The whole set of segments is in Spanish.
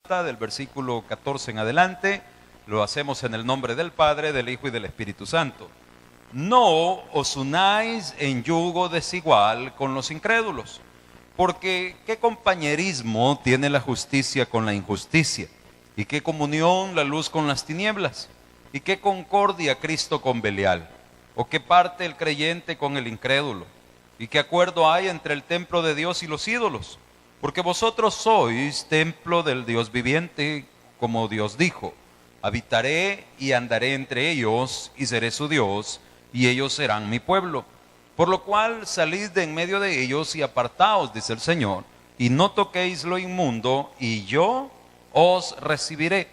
del versículo 14 en adelante. Lo hacemos en el nombre del Padre, del Hijo y del Espíritu Santo. No os unáis en yugo desigual con los incrédulos, porque ¿qué compañerismo tiene la justicia con la injusticia? ¿Y qué comunión la luz con las tinieblas? ¿Y qué concordia Cristo con Belial? ¿O qué parte el creyente con el incrédulo? ¿Y qué acuerdo hay entre el templo de Dios y los ídolos? Porque vosotros sois templo del Dios viviente, como Dios dijo: habitaré y andaré entre ellos, y seré su Dios, y ellos serán mi pueblo. Por lo cual salid de en medio de ellos y apartaos, dice el Señor, y no toquéis lo inmundo, y yo os recibiré,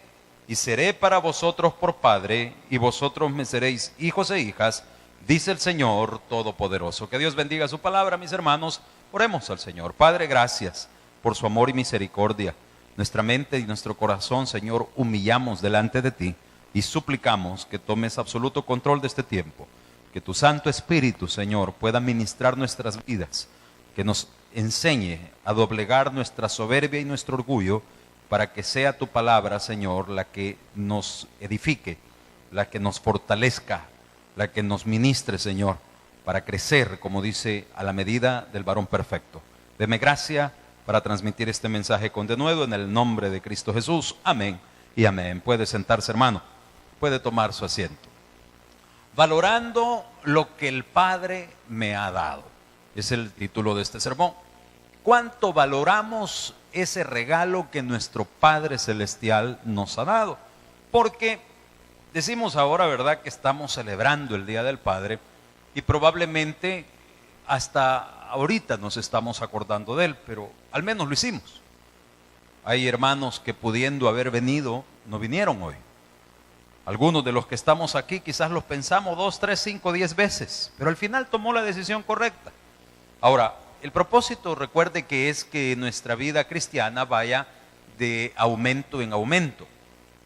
y seré para vosotros por Padre, y vosotros me seréis hijos e hijas, dice el Señor Todopoderoso. Que Dios bendiga su palabra, mis hermanos. Oremos al Señor. Padre, gracias por su amor y misericordia. Nuestra mente y nuestro corazón, Señor, humillamos delante de ti y suplicamos que tomes absoluto control de este tiempo. Que tu Santo Espíritu, Señor, pueda ministrar nuestras vidas, que nos enseñe a doblegar nuestra soberbia y nuestro orgullo, para que sea tu palabra, Señor, la que nos edifique, la que nos fortalezca, la que nos ministre, Señor, para crecer, como dice, a la medida del varón perfecto. Deme gracia para transmitir este mensaje con denuedo en el nombre de Cristo Jesús. Amén y amén. Puede sentarse, hermano, puede tomar su asiento. Valorando lo que el Padre me ha dado, es el título de este sermón. ¿Cuánto valoramos ese regalo que nuestro Padre Celestial nos ha dado? Porque decimos ahora, ¿verdad?, que estamos celebrando el Día del Padre, y probablemente hasta ahorita nos estamos acordando de él, pero al menos lo hicimos. Hay hermanos que, pudiendo haber venido, no vinieron hoy. Algunos de los que estamos aquí quizás los pensamos 2, 3, 5, 10 veces, pero al final tomó la decisión correcta. Ahora, el propósito, recuerde, que es que nuestra vida cristiana vaya de aumento en aumento,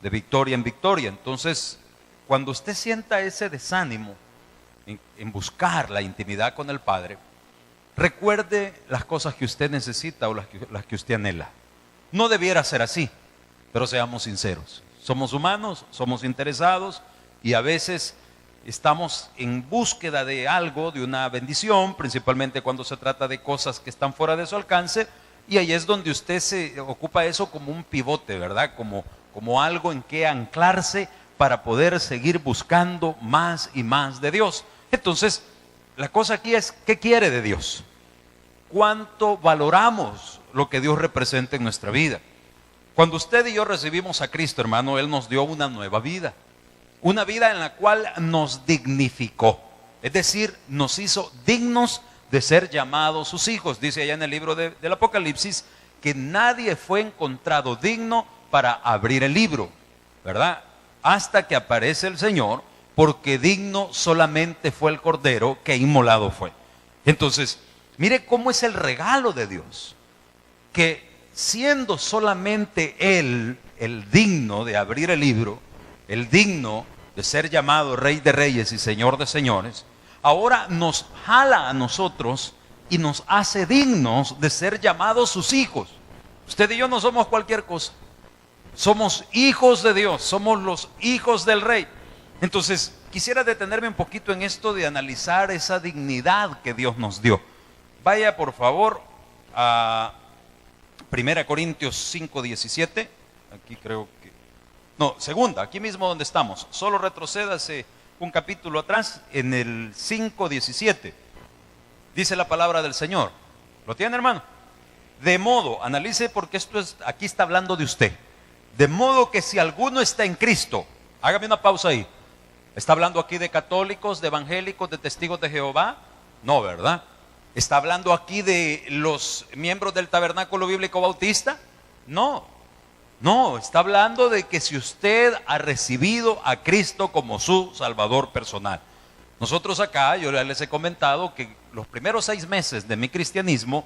de victoria en victoria. Entonces, cuando usted sienta ese desánimo en buscar la intimidad con el Padre, recuerde las cosas que usted necesita o las que usted anhela. No debiera ser así, pero seamos sinceros. Somos humanos, somos interesados, y a veces estamos en búsqueda de algo, de una bendición, principalmente cuando se trata de cosas que están fuera de su alcance, y ahí es donde usted se ocupa eso como un pivote, ¿verdad? Como algo en que anclarse para poder seguir buscando más y más de Dios. Entonces, la cosa aquí es, ¿qué quiere de Dios? ¿Cuánto valoramos lo que Dios representa en nuestra vida? Cuando usted y yo recibimos a Cristo, hermano, Él nos dio una nueva vida. Una vida en la cual nos dignificó. Es decir, nos hizo dignos de ser llamados sus hijos. Dice allá en el libro del Apocalipsis que nadie fue encontrado digno para abrir el libro, ¿verdad? Hasta que aparece el Señor, porque digno solamente fue el Cordero que inmolado fue. Entonces, mire cómo es el regalo de Dios, que siendo solamente Él el digno de abrir el libro, el digno de ser llamado Rey de Reyes y Señor de Señores, ahora nos jala a nosotros y nos hace dignos de ser llamados sus hijos. Usted y yo no somos cualquier cosa. Somos hijos de Dios, somos los hijos del Rey. Entonces, quisiera detenerme un poquito en esto de analizar esa dignidad que Dios nos dio. Vaya, por favor, a 1 Corintios 5:17. Aquí creo que... No, segunda, aquí mismo donde estamos. Solo retrocédase un capítulo atrás, en el 5:17. Dice la palabra del Señor. ¿Lo tiene, hermano? De modo, analice, porque aquí está hablando de usted. De modo que si alguno está en Cristo, hágame una pausa ahí. ¿Está hablando aquí de católicos, de evangélicos, de testigos de Jehová? No, ¿verdad? ¿Está hablando aquí de los miembros del Tabernáculo Bíblico Bautista? No, está hablando de que si usted ha recibido a Cristo como su Salvador personal. Nosotros acá, yo les he comentado que los primeros 6 meses de mi cristianismo,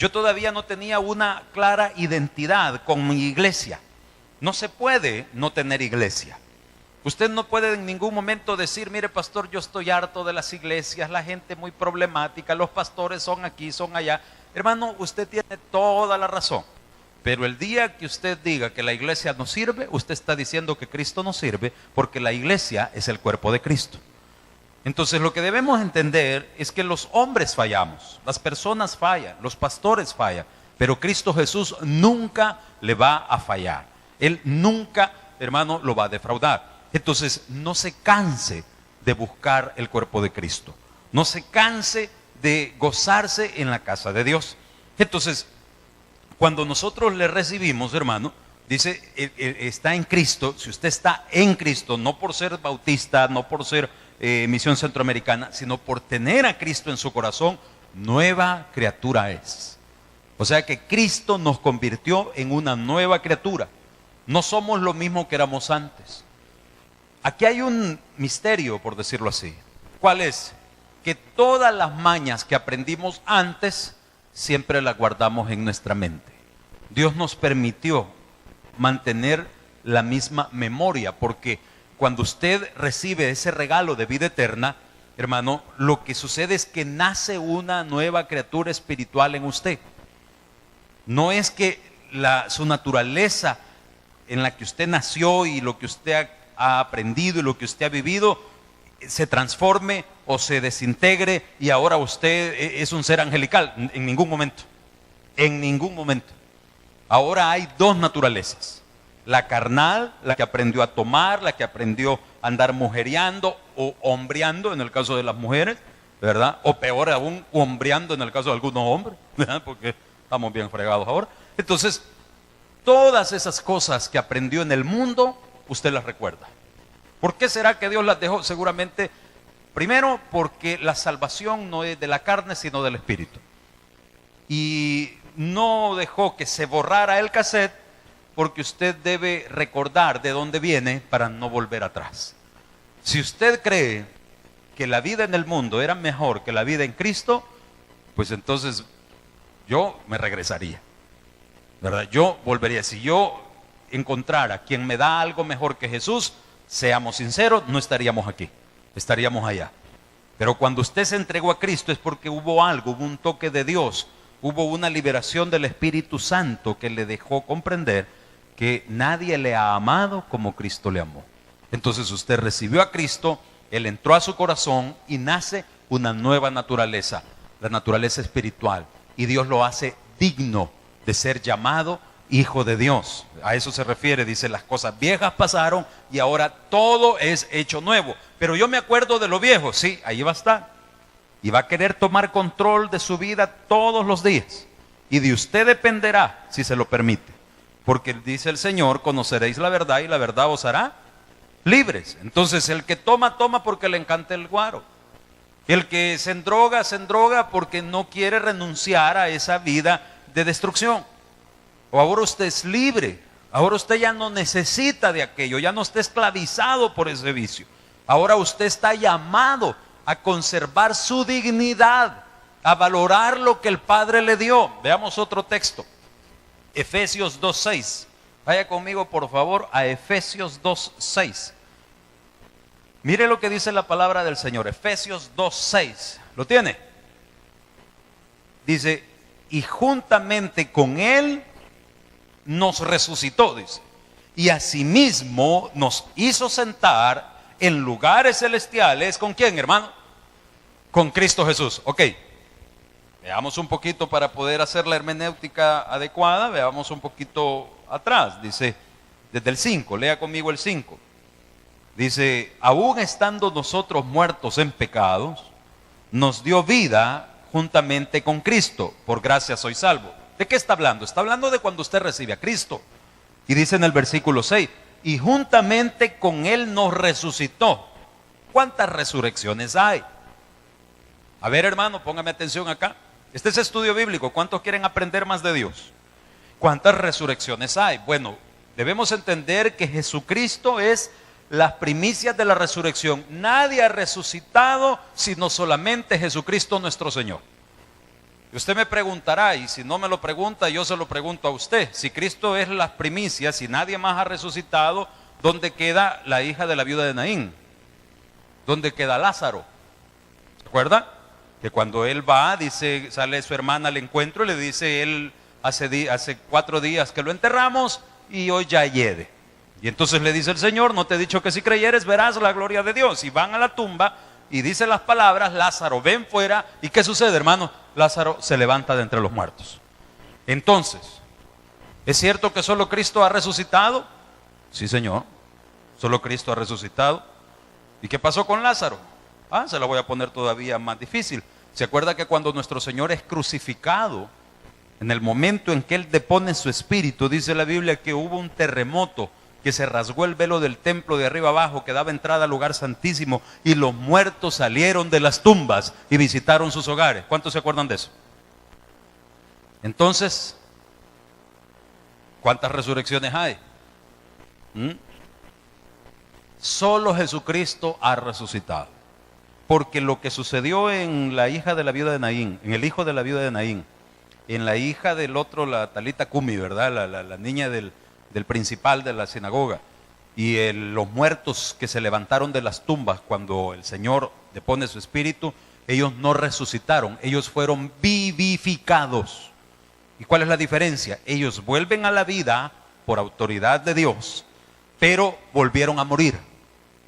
yo todavía no tenía una clara identidad con mi iglesia. No se puede no tener iglesia. Usted no puede en ningún momento decir, mire pastor, yo estoy harto de las iglesias, la gente muy problemática, los pastores son aquí, son allá. Hermano, usted tiene toda la razón. Pero el día que usted diga que la iglesia no sirve, usted está diciendo que Cristo no sirve, porque la iglesia es el cuerpo de Cristo. Entonces lo que debemos entender es que los hombres fallamos, las personas fallan, los pastores fallan, pero Cristo Jesús nunca le va a fallar. Él nunca, hermano, lo va a defraudar. Entonces no se canse de buscar el cuerpo de Cristo. No se canse de gozarse en la casa de Dios. Entonces, cuando nosotros le recibimos, hermano, dice, está en Cristo. Si usted está en Cristo, no por ser bautista, no por ser Misión Centroamericana, sino por tener a Cristo en su corazón, nueva criatura es. O sea que Cristo nos convirtió en una nueva criatura. No somos lo mismo que éramos antes. Aquí hay un misterio, por decirlo así. ¿Cuál es? Que todas las mañas que aprendimos antes, siempre las guardamos en nuestra mente. Dios nos permitió mantener la misma memoria, porque cuando usted recibe ese regalo de vida eterna, hermano, lo que sucede es que nace una nueva criatura espiritual en usted. No es que su naturaleza en la que usted nació y lo que usted ha aprendido y lo que usted ha vivido se transforme o se desintegre y ahora usted es un ser angelical. En ningún momento. En ningún momento. Ahora hay dos naturalezas. La carnal, la que aprendió a tomar, la que aprendió a andar mujereando o hombreando en el caso de las mujeres, ¿verdad? O peor aún, hombreando en el caso de algunos hombres, ¿verdad? Porque estamos bien fregados ahora. Entonces, todas esas cosas que aprendió en el mundo, usted las recuerda. ¿Por qué será que Dios las dejó? Seguramente, primero, porque la salvación no es de la carne, sino del Espíritu. Y no dejó que se borrara el cassette, porque usted debe recordar de dónde viene para no volver atrás. Si usted cree que la vida en el mundo era mejor que la vida en Cristo, pues entonces yo me regresaría, ¿verdad? Yo volvería. Si yo encontrara quien me da algo mejor que Jesús, seamos sinceros, no estaríamos aquí, estaríamos allá. Pero cuando usted se entregó a Cristo es porque hubo algo, hubo un toque de Dios, hubo una liberación del Espíritu Santo que le dejó comprender que nadie le ha amado como Cristo le amó. Entonces usted recibió a Cristo, Él entró a su corazón y nace una nueva naturaleza, la naturaleza espiritual. Y Dios lo hace digno de ser llamado hijo de Dios. A eso se refiere, dice, las cosas viejas pasaron y ahora todo es hecho nuevo. Pero yo me acuerdo de lo viejo, sí, ahí va a estar. Y va a querer tomar control de su vida todos los días. Y de usted dependerá si se lo permite. Porque dice el Señor, conoceréis la verdad y la verdad os hará libres. Entonces el que toma, toma porque le encanta el guaro. El que se endroga porque no quiere renunciar a esa vida de destrucción. O ahora usted es libre. Ahora usted ya no necesita de aquello, ya no está esclavizado por ese vicio. Ahora usted está llamado a conservar su dignidad, a valorar lo que el Padre le dio. Veamos otro texto. Efesios 2:6. Vaya conmigo por favor a Efesios 2:6. Mire lo que dice la palabra del Señor. Efesios 2:6. ¿Lo tiene? Dice, y juntamente con Él nos resucitó, dice. Y asimismo nos hizo sentar en lugares celestiales. ¿Con quién, hermano? Con Cristo Jesús. Ok. Veamos un poquito para poder hacer la hermenéutica adecuada. Veamos un poquito atrás. Dice, desde el 5, lea conmigo el 5. Dice, aún estando nosotros muertos en pecados, nos dio vida juntamente con Cristo. Por gracia soy salvo. ¿De qué está hablando? Está hablando de cuando usted recibe a Cristo. Y dice en el versículo 6, y juntamente con Él nos resucitó. ¿Cuántas resurrecciones hay? A ver, hermano, póngame atención acá. Este es estudio bíblico. ¿Cuántos quieren aprender más de Dios? ¿Cuántas resurrecciones hay? Bueno, debemos entender que Jesucristo es las primicias de la resurrección. Nadie ha resucitado sino solamente Jesucristo nuestro Señor. Y usted me preguntará, y si no me lo pregunta, yo se lo pregunto a usted. Si Cristo es las primicias y nadie más ha resucitado, ¿dónde queda la hija de la viuda de Naín? ¿Dónde queda Lázaro? ¿Se acuerda? Que cuando él va, dice, sale su hermana al encuentro y le dice él, hace 4 días que lo enterramos y hoy ya hiede. Y entonces le dice el Señor, no te he dicho que si creyeres verás la gloria de Dios. Y van a la tumba y dice las palabras, Lázaro, ven fuera. ¿Y qué sucede, hermano? Lázaro se levanta de entre los muertos. Entonces, ¿es cierto que solo Cristo ha resucitado? Sí, Señor, solo Cristo ha resucitado. ¿Y qué pasó con Lázaro? Se la voy a poner todavía más difícil. ¿Se acuerda que cuando nuestro Señor es crucificado, en el momento en que Él depone su espíritu, dice la Biblia que hubo un terremoto, que se rasgó el velo del templo de arriba abajo, que daba entrada al lugar santísimo, y los muertos salieron de las tumbas y visitaron sus hogares? ¿Cuántos se acuerdan de eso? Entonces, ¿cuántas resurrecciones hay? Solo Jesucristo ha resucitado. Porque lo que sucedió en la hija de la viuda de Naín, en el hijo de la viuda de Naín, en la hija del otro, la Talita Cumi, ¿verdad? La niña del principal de la sinagoga, y los muertos que se levantaron de las tumbas cuando el Señor depone su espíritu, ellos no resucitaron, ellos fueron vivificados. ¿Y cuál es la diferencia? Ellos vuelven a la vida por autoridad de Dios, pero volvieron a morir.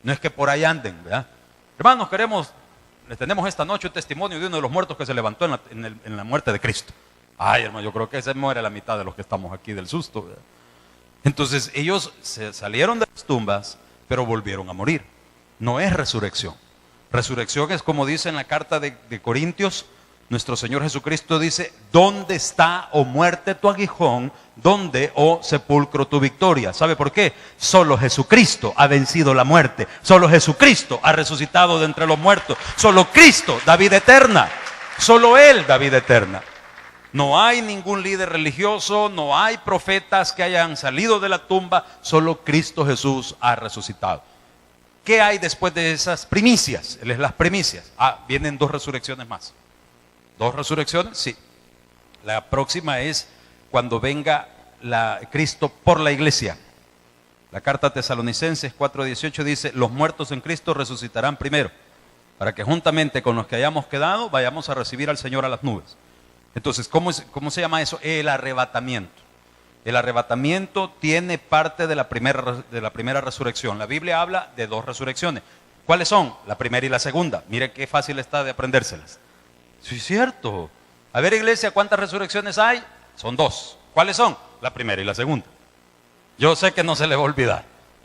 No es que por ahí anden, ¿verdad? Hermanos, les tenemos esta noche un testimonio de uno de los muertos que se levantó en la muerte de Cristo. Ay, hermano, yo creo que se muere la mitad de los que estamos aquí del susto, ¿verdad? Entonces ellos se salieron de las tumbas, pero volvieron a morir. No es resurrección. Resurrección es como dice en la carta de Corintios, nuestro Señor Jesucristo dice, ¿dónde está, oh muerte, tu aguijón? ¿Dónde, oh sepulcro, tu victoria? ¿Sabe por qué? Solo Jesucristo ha vencido la muerte. Solo Jesucristo ha resucitado de entre los muertos. Solo Cristo da vida eterna. Solo Él da vida eterna. No hay ningún líder religioso, no hay profetas que hayan salido de la tumba, solo Cristo Jesús ha resucitado. ¿Qué hay después de esas primicias? Las primicias. Vienen 2 resurrecciones más. 2 resurrecciones, sí. La próxima es cuando venga Cristo por la iglesia. La carta a Tesalonicenses 4:18 dice, los muertos en Cristo resucitarán primero, para que juntamente con los que hayamos quedado, vayamos a recibir al Señor a las nubes. Entonces, ¿cómo se llama eso? El arrebatamiento. El arrebatamiento tiene parte de la primera resurrección. La Biblia habla de 2 resurrecciones. ¿Cuáles son? La primera y la segunda. Mire qué fácil está de aprendérselas. Sí, es cierto. A ver, iglesia, ¿cuántas resurrecciones hay? Son 2. ¿Cuáles son? La primera y la segunda. Yo sé que no se le va a olvidar.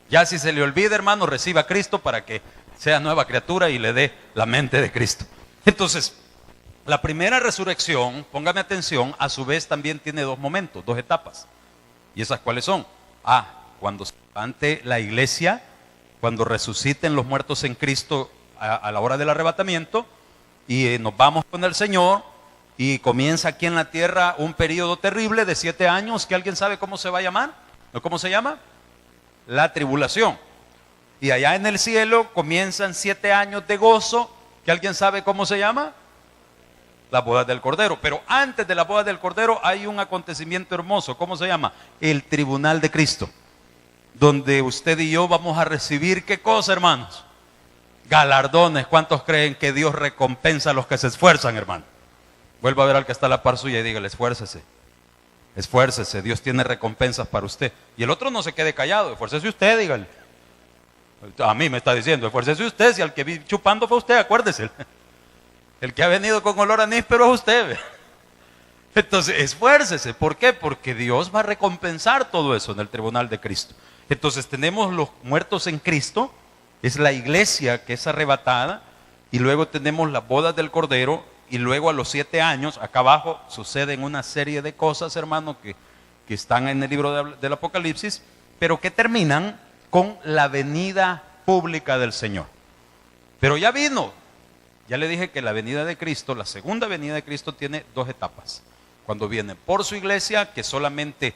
Ya si se le olvida, hermano, reciba a Cristo para que sea nueva criatura y le dé la mente de Cristo. Entonces, la primera resurrección, póngame atención, a su vez también tiene 2 momentos, 2 etapas. ¿Y esas cuáles son? Cuando se levante la iglesia, cuando resuciten los muertos en Cristo a la hora del arrebatamiento, y nos vamos con el Señor, y comienza aquí en la tierra un periodo terrible de 7 años, que alguien sabe cómo se va a llamar, ¿no? ¿Cómo se llama? La tribulación. Y allá en el cielo comienzan 7 años de gozo, que alguien sabe cómo se llama, las bodas del Cordero. Pero antes de las bodas del Cordero hay un acontecimiento hermoso. ¿Cómo se llama? El tribunal de Cristo, donde usted y yo vamos a recibir, ¿qué cosa, hermanos? Galardones. ¿Cuántos creen que Dios recompensa a los que se esfuerzan, hermano? Vuelva a ver al que está a la par suya y dígale, esfuércese. Esfuércese, Dios tiene recompensas para usted. Y el otro no se quede callado, esfuércese usted, dígale. A mí me está diciendo, esfuércese usted, si al que vi chupando fue usted, acuérdese. El que ha venido con olor a níspero es usted. Entonces, esfuércese. ¿Por qué? Porque Dios va a recompensar todo eso en el tribunal de Cristo. Entonces, tenemos los muertos en Cristo, es la iglesia que es arrebatada, y luego tenemos las bodas del Cordero, y luego a los 7 años, acá abajo, suceden una serie de cosas, hermano, que están en el libro del Apocalipsis, pero que terminan con la venida pública del Señor. Pero ya vino. Ya le dije que la venida de Cristo, la segunda venida de Cristo tiene 2 etapas. Cuando viene por su iglesia, que solamente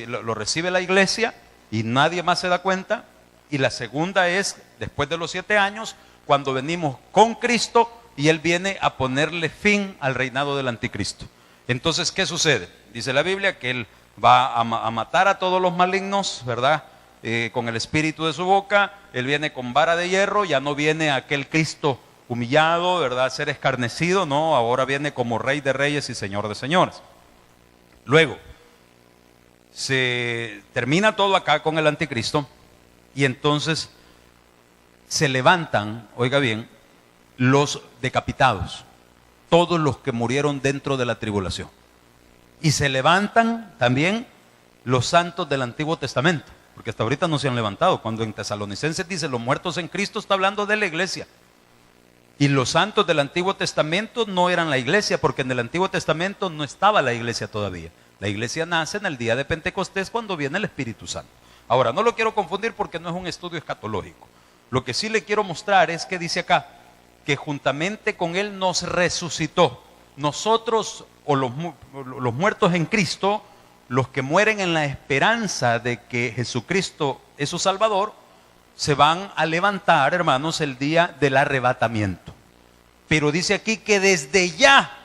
lo recibe la iglesia y nadie más se da cuenta. Y la segunda es después de los 7 años, cuando venimos con Cristo y Él viene a ponerle fin al reinado del anticristo. Entonces, ¿qué sucede? Dice la Biblia que Él va a matar a todos los malignos, ¿verdad? Con el espíritu de su boca. Él viene con vara de hierro, ya no viene aquel Cristo humillado, ¿verdad? Ser escarnecido, no, ahora viene como Rey de Reyes y Señor de Señores. Luego, se termina todo acá con el anticristo y entonces se levantan, oiga bien, los decapitados, todos los que murieron dentro de la tribulación. Y se levantan también los santos del Antiguo Testamento, porque hasta ahorita no se han levantado. Cuando en Tesalonicenses dice los muertos en Cristo, está hablando de la iglesia. Y los santos del Antiguo Testamento no eran la iglesia, porque en el Antiguo Testamento no estaba la iglesia todavía. La iglesia nace en el día de Pentecostés, cuando viene el Espíritu Santo. Ahora, no lo quiero confundir porque no es un estudio escatológico. Lo que sí le quiero mostrar es que dice acá, que juntamente con Él nos resucitó. Nosotros, o los muertos en Cristo, los que mueren en la esperanza de que Jesucristo es su Salvador, se van a levantar, hermanos, el día del arrebatamiento. Pero dice aquí que desde ya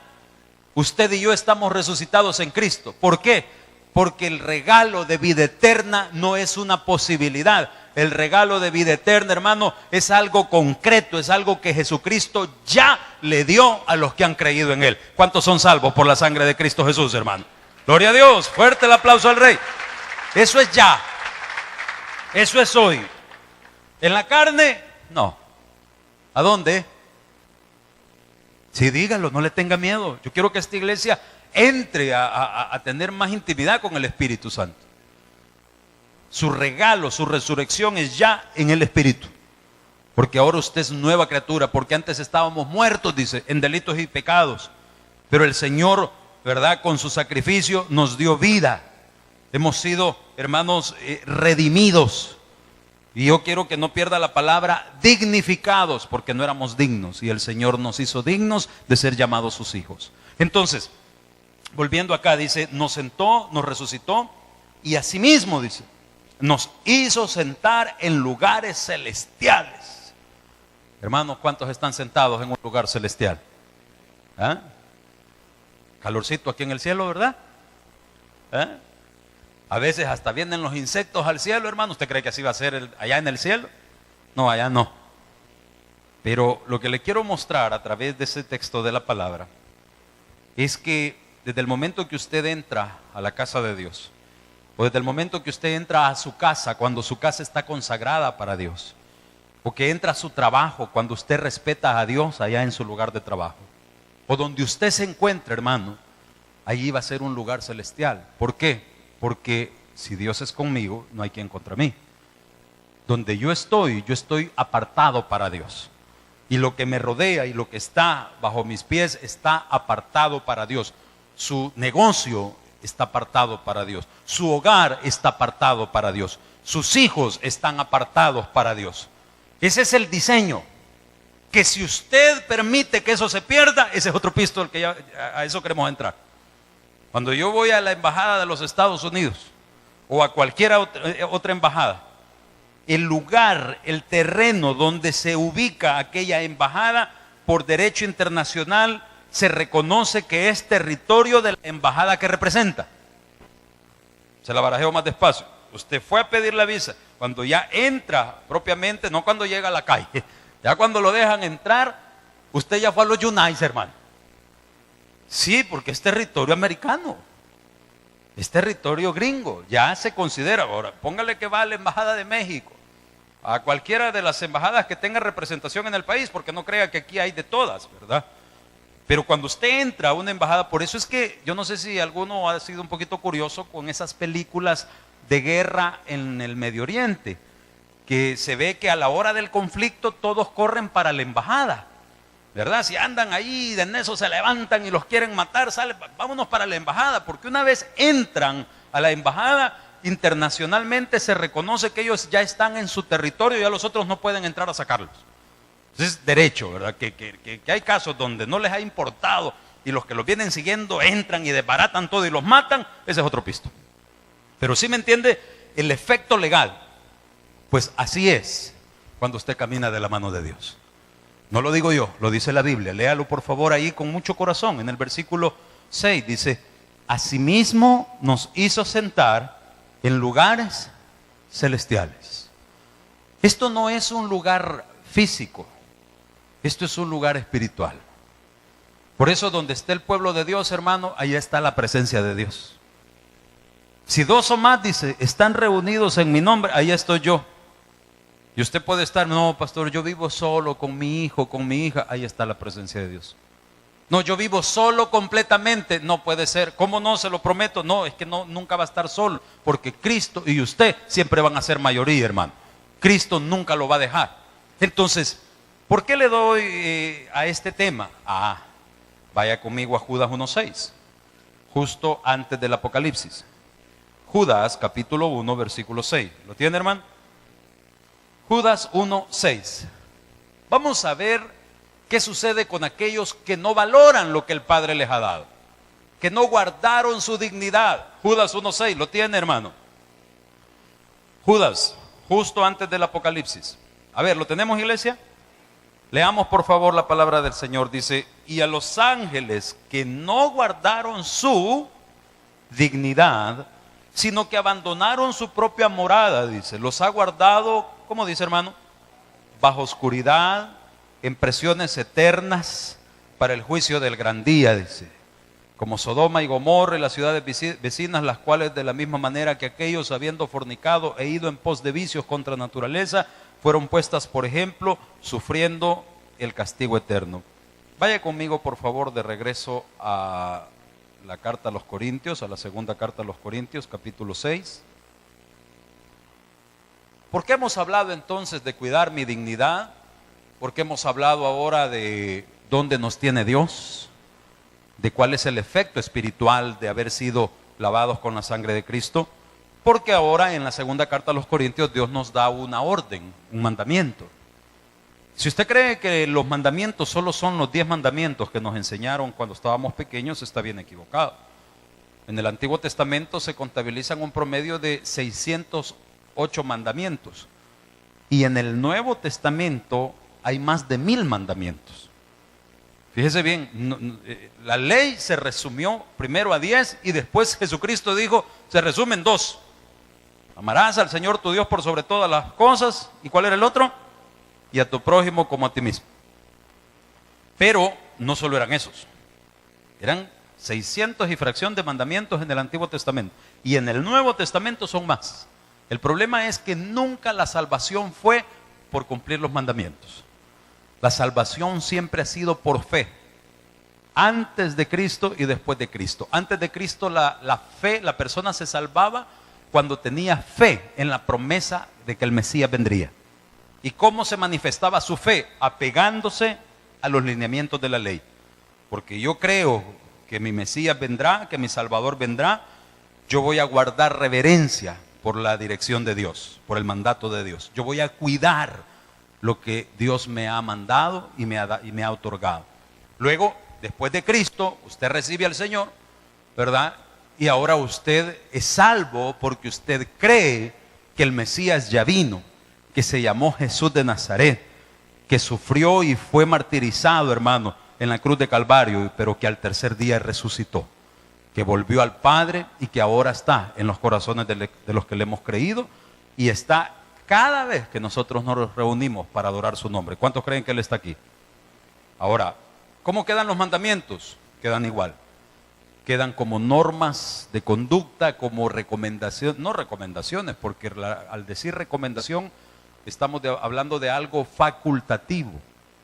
usted y yo estamos resucitados en Cristo. ¿Por qué? Porque el regalo de vida eterna no es una posibilidad. El regalo de vida eterna, hermano, es algo concreto, es algo que Jesucristo ya le dio a los que han creído en Él. ¿Cuántos son salvos por la sangre de Cristo Jesús, hermano? Gloria a Dios, fuerte el aplauso al Rey. Eso es ya, eso es hoy. En la carne, no. ¿A dónde? Sí, dígalo, no le tenga miedo. Yo quiero que esta iglesia entre a tener más intimidad con el Espíritu Santo. Su regalo, su resurrección es ya en el Espíritu. Porque ahora usted es nueva criatura, porque antes estábamos muertos, dice, en delitos y pecados. Pero el Señor, ¿verdad?, con su sacrificio nos dio vida. Hemos sido, hermanos, redimidos. Y yo quiero que no pierda la palabra dignificados, porque no éramos dignos. Y el Señor nos hizo dignos de ser llamados sus hijos. Entonces, volviendo acá, dice, nos sentó, nos resucitó y asimismo, dice, nos hizo sentar en lugares celestiales. Hermanos, ¿cuántos están sentados en un lugar celestial? ¿Ah? Calorcito aquí en el cielo, ¿verdad? ¿Ah? A veces hasta vienen los insectos al cielo, hermano. ¿Usted cree que así va a ser allá en el cielo? No, allá no. Pero lo que le quiero mostrar a través de ese texto de la palabra es que desde el momento que usted entra a la casa de Dios, o desde el momento que usted entra a su casa, cuando su casa está consagrada para Dios, o que entra a su trabajo, cuando usted respeta a Dios allá en su lugar de trabajo, o donde usted se encuentre, hermano, allí va a ser un lugar celestial. ¿Por qué? Porque si Dios es conmigo, no hay quien contra mí. Donde yo estoy apartado para Dios. Y lo que me rodea y lo que está bajo mis pies está apartado para Dios. Su negocio está apartado para Dios. Su hogar está apartado para Dios. Sus hijos están apartados para Dios. Ese es el diseño. Que si usted permite que eso se pierda, ese es otro pistol que ya a eso queremos entrar. Cuando yo voy a la embajada de los Estados Unidos o a cualquier otra embajada, el lugar, el terreno donde se ubica aquella embajada, por derecho internacional, se reconoce que es territorio de la embajada que representa. Se la barajeo más despacio. Usted fue a pedir la visa, cuando ya entra propiamente, no cuando llega a la calle, ya cuando lo dejan entrar, usted ya fue a los United, hermano. Sí, porque es territorio americano, es territorio gringo, ya se considera. Ahora, póngale que va a la embajada de México, a cualquiera de las embajadas que tenga representación en el país, porque no crea que aquí hay de todas, ¿verdad? Pero cuando usted entra a una embajada, por eso es que yo no sé si alguno ha sido un poquito curioso con esas películas de guerra en el Medio Oriente, que se ve que a la hora del conflicto todos corren para la embajada, ¿verdad? Si andan ahí, de eso se levantan y los quieren matar, vámonos para la embajada, porque una vez entran a la embajada, internacionalmente se reconoce que ellos ya están en su territorio y ya los otros no pueden entrar a sacarlos. Entonces es derecho, ¿verdad? Que hay casos donde no les ha importado y los que los vienen siguiendo entran y desbaratan todo y los matan, ese es otro pisto. Pero sí me entiende el efecto legal. Pues así es cuando usted camina de la mano de Dios. No lo digo yo, lo dice la Biblia. Léalo por favor ahí con mucho corazón. En el versículo 6 dice, asimismo nos hizo sentar en lugares celestiales. Esto no es un lugar físico, esto es un lugar espiritual. Por eso donde esté el pueblo de Dios, hermano, allá está la presencia de Dios. Si dos o más, dice, están reunidos en mi nombre, ahí estoy yo. Y usted puede estar, no, pastor, yo vivo solo con mi hijo, con mi hija, ahí está la presencia de Dios. No, yo vivo solo completamente, no puede ser. ¿Cómo no? Se lo prometo. No, es que no, nunca va a estar solo, porque Cristo y usted siempre van a ser mayoría, hermano. Cristo nunca lo va a dejar. Entonces, ¿por qué le doy a este tema? Vaya conmigo a Judas 1:6, justo antes del Apocalipsis. Judas capítulo 1, versículo 6. ¿Lo tiene, hermano? Judas 1:6. Vamos a ver qué sucede con aquellos que no valoran lo que el Padre les ha dado, que no guardaron su dignidad. Judas 1:6. ¿Lo tiene, hermano? Judas, justo antes del Apocalipsis. A ver, ¿lo tenemos, iglesia? Leamos por favor la palabra del Señor. Dice, y a los ángeles que no guardaron su dignidad, sino que abandonaron su propia morada, dice, los ha guardado, ¿cómo dice, hermano? Bajo oscuridad, en prisiones eternas, para el juicio del gran día, dice. Como Sodoma y Gomorra y las ciudades vecinas, las cuales de la misma manera que aquellos, habiendo fornicado e ido en pos de vicios contra naturaleza, fueron puestas por ejemplo, sufriendo el castigo eterno. Vaya conmigo por favor de regreso a la carta a los Corintios, a la segunda carta a los Corintios, capítulo 6. ¿Por qué hemos hablado entonces de cuidar mi dignidad? ¿Por qué hemos hablado ahora de dónde nos tiene Dios? ¿De cuál es el efecto espiritual de haber sido lavados con la sangre de Cristo? Porque ahora en la segunda carta a los Corintios Dios nos da una orden, un mandamiento. Si usted cree que los mandamientos solo son los 10 mandamientos que nos enseñaron cuando estábamos pequeños, está bien equivocado. En el Antiguo Testamento se contabilizan un promedio de 608 mandamientos. Y en el Nuevo Testamento hay más de 1000 mandamientos. Fíjese bien, la ley se resumió primero a 10 y después Jesucristo dijo, se resume en 2. Amarás al Señor tu Dios por sobre todas las cosas. ¿Y cuál era el otro? Y a tu prójimo como a ti mismo. Pero no solo eran esos. Eran 600 y fracción de mandamientos en el Antiguo Testamento. Y en el Nuevo Testamento son más. El problema es que nunca la salvación fue por cumplir los mandamientos. La salvación siempre ha sido por fe. Antes de Cristo y después de Cristo. Antes de Cristo la fe, la persona se salvaba cuando tenía fe en la promesa de que el Mesías vendría. ¿Y cómo se manifestaba su fe? Apegándose a los lineamientos de la ley. Porque yo creo que mi Mesías vendrá, que mi Salvador vendrá, yo voy a guardar reverencia por la dirección de Dios, por el mandato de Dios. Yo voy a cuidar lo que Dios me ha mandado y me ha otorgado. Luego, después de Cristo, usted recibe al Señor, ¿verdad? Y ahora usted es salvo porque usted cree que el Mesías ya vino, que se llamó Jesús de Nazaret, que sufrió y fue martirizado, hermano, en la cruz de Calvario, pero que al tercer día resucitó, que volvió al Padre y que ahora está en los corazones de los que le hemos creído y está cada vez que nosotros nos reunimos para adorar su nombre. ¿Cuántos creen que Él está aquí? Ahora, ¿cómo quedan los mandamientos? Quedan igual. Quedan como normas de conducta, como recomendaciones, no recomendaciones, porque al decir recomendación estamos hablando de algo facultativo,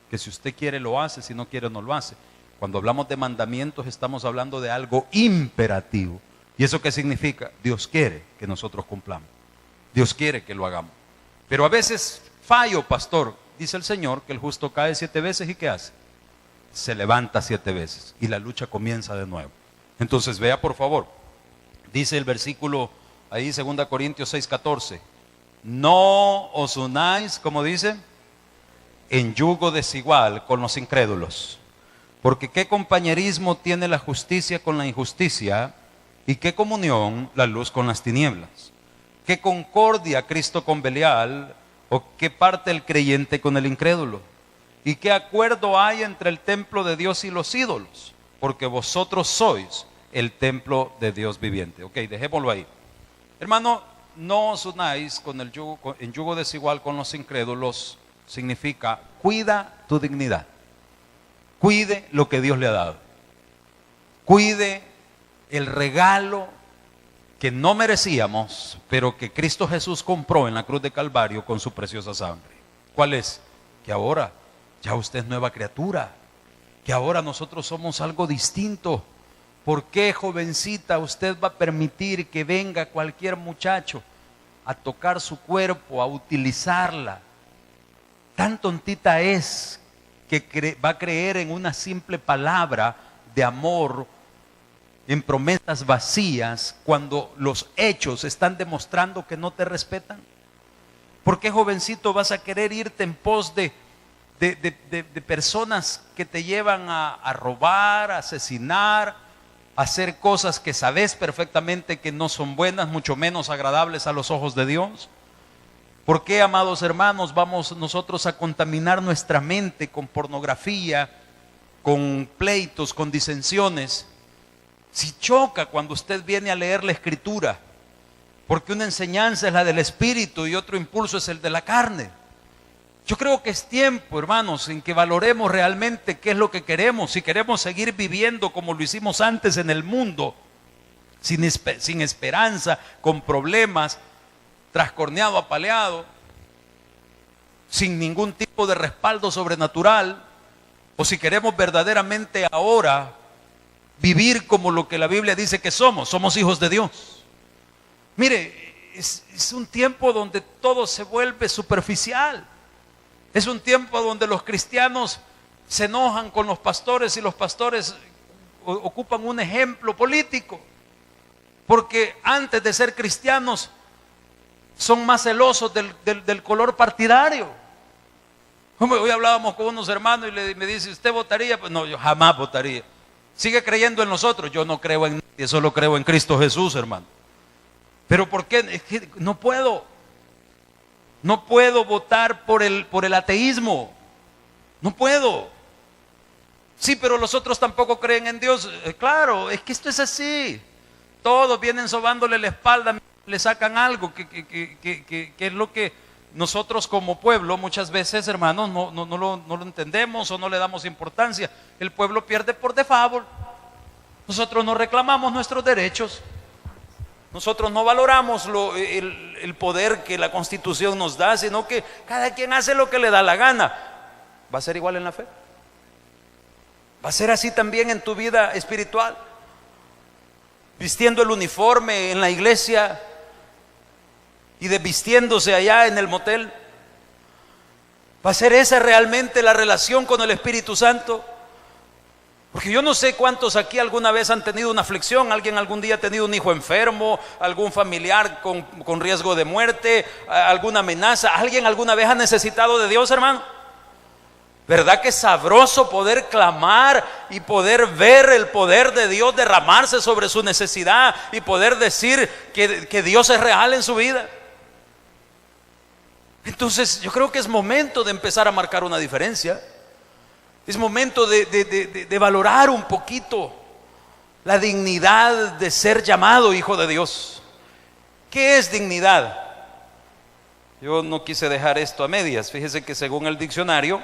que si usted quiere lo hace, si no quiere no lo hace. Cuando hablamos de mandamientos estamos hablando de algo imperativo. ¿Y eso qué significa? Dios quiere que nosotros cumplamos. Dios quiere que lo hagamos. Pero a veces fallo, pastor. Dice el Señor que el justo cae 7 veces y ¿qué hace? Se levanta 7 veces y la lucha comienza de nuevo. Entonces vea por favor, dice el versículo ahí 2 Corintios 6:14, no os unáis, como dice, en yugo desigual con los incrédulos, porque qué compañerismo tiene la justicia con la injusticia y qué comunión la luz con las tinieblas, qué concordia Cristo con Belial o qué parte el creyente con el incrédulo y qué acuerdo hay entre el templo de Dios y los ídolos, porque vosotros sois el templo de Dios viviente. Ok, dejémoslo ahí. Hermano, no os unáis en yugo desigual con los incrédulos, significa cuida tu dignidad. Cuide lo que Dios le ha dado. Cuide el regalo que no merecíamos, pero que Cristo Jesús compró en la cruz de Calvario con su preciosa sangre. ¿Cuál es? Que ahora ya usted es nueva criatura, que ahora nosotros somos algo distinto. ¿Por qué, jovencita, usted va a permitir que venga cualquier muchacho a tocar su cuerpo, a utilizarla? Tan tontita es que va a creer en una simple palabra de amor, en promesas vacías, cuando los hechos están demostrando que no te respetan. ¿Por qué, jovencito, vas a querer irte en pos de personas que te llevan a robar, a asesinar, a hacer cosas que sabes perfectamente que no son buenas, mucho menos agradables a los ojos de Dios? ¿Por qué, amados hermanos, vamos nosotros a contaminar nuestra mente con pornografía, con pleitos, con disensiones? Si choca cuando usted viene a leer la Escritura, porque una enseñanza es la del Espíritu y otro impulso es el de la carne. Yo creo que es tiempo, hermanos, en que valoremos realmente qué es lo que queremos. Si queremos seguir viviendo como lo hicimos antes en el mundo, sin esperanza, con problemas, trascorneado, apaleado, sin ningún tipo de respaldo sobrenatural, o si queremos verdaderamente ahora vivir como lo que la Biblia dice que somos hijos de Dios. Mire, es un tiempo donde todo se vuelve superficial. Es un tiempo donde los cristianos se enojan con los pastores y los pastores ocupan un ejemplo político, porque antes de ser cristianos son más celosos del color partidario. Hoy hablábamos con unos hermanos y me dice, ¿usted votaría? Pues no, yo jamás votaría. Sigue creyendo en nosotros. Yo no creo en nadie, solo creo en Cristo Jesús, hermano. ¿Pero por qué? Es que no puedo votar por el ateísmo. No puedo. Sí, pero los otros tampoco creen en Dios. Claro, es que esto es así. Todos vienen sobándole la espalda, le sacan algo que es lo que nosotros como pueblo muchas veces, hermanos, no lo entendemos o no le damos importancia. El pueblo pierde por default. Nosotros no reclamamos nuestros derechos. Nosotros no valoramos el poder que la Constitución nos da, sino que cada quien hace lo que le da la gana. ¿Va a ser igual en la fe? ¿Va a ser así también en tu vida espiritual? Vistiendo el uniforme en la iglesia y desvistiéndose allá en el motel. ¿Va a ser esa realmente la relación con el Espíritu Santo? Porque yo no sé cuántos aquí alguna vez han tenido una aflicción. Alguien algún día ha tenido un hijo enfermo, algún familiar con riesgo de muerte, alguna amenaza. ¿Alguien alguna vez ha necesitado de Dios, hermano? ¿Verdad que es sabroso poder clamar y poder ver el poder de Dios derramarse sobre su necesidad y poder decir que Dios es real en su vida? Entonces yo creo que es momento de empezar a marcar una diferencia. Es momento de valorar un poquito la dignidad de ser llamado hijo de Dios. ¿Qué es dignidad? Yo no quise dejar esto a medias. Fíjese que según el diccionario,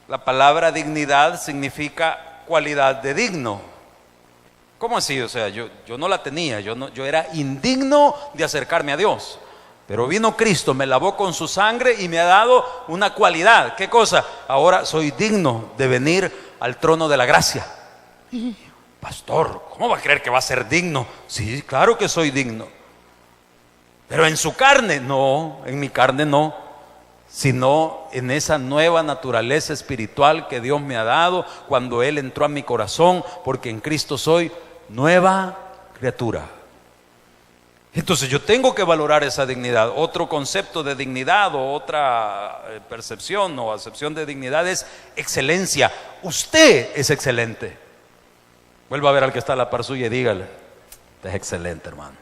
la palabra dignidad significa cualidad de digno. ¿Cómo así? O sea, yo no la tenía, yo era indigno de acercarme a Dios. Pero vino Cristo, me lavó con su sangre y me ha dado una cualidad. ¿Qué cosa? Ahora soy digno de venir al trono de la gracia. Pastor, ¿cómo va a creer que va a ser digno? Sí, claro que soy digno. Pero en su carne, no, en mi carne no, sino en esa nueva naturaleza espiritual que Dios me ha dado cuando Él entró a mi corazón, porque en Cristo soy nueva criatura. Entonces yo tengo que valorar esa dignidad. Otro concepto de dignidad o otra percepción o acepción de dignidad es excelencia. Usted es excelente. Vuelva a ver al que está a la par suya y dígale: usted es excelente, hermano.